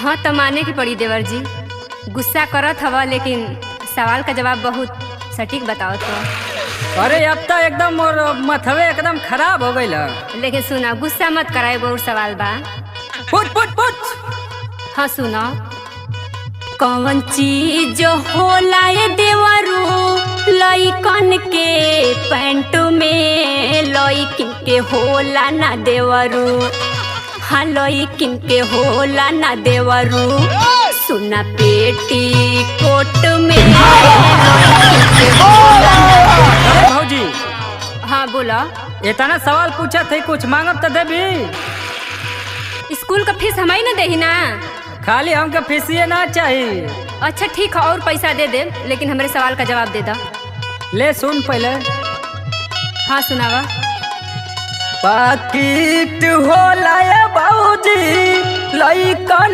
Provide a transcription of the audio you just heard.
हाँ तो माने की पड़ी देवर जी। गुस्सा करत हवा लेकिन सवाल का जवाब बहुत सटीक बताओ तो। अरे अब तो एकदम मोर मथवे एकदम खराब हो गईल। लेकिन सुना, गुस्सा मत कराए, और सवाल बा। पूछ पूछ पूछ। हाँ सुनो, कौन चीज होला ये देवरू लइकन के पैंट में, लइकिन के होला ना देवरू। हाँ लइकिन के होला ना देवरू, सुना पेटी कोट में। अरे भौजी, हाँ बोला। इतना सवाल पूछा थे, कुछ मांगब तो देबी। स्कूल का फीस हम ही ना देही ना। खाली हमके फीसिए ना चाहिए। अच्छा ठीक है, और पैसा दे दे, लेकिन हमारे सवाल का जवाब दे दो। ले सुन पहले। हाँ सुनावा। पाकिट होला ये भौजी लइकन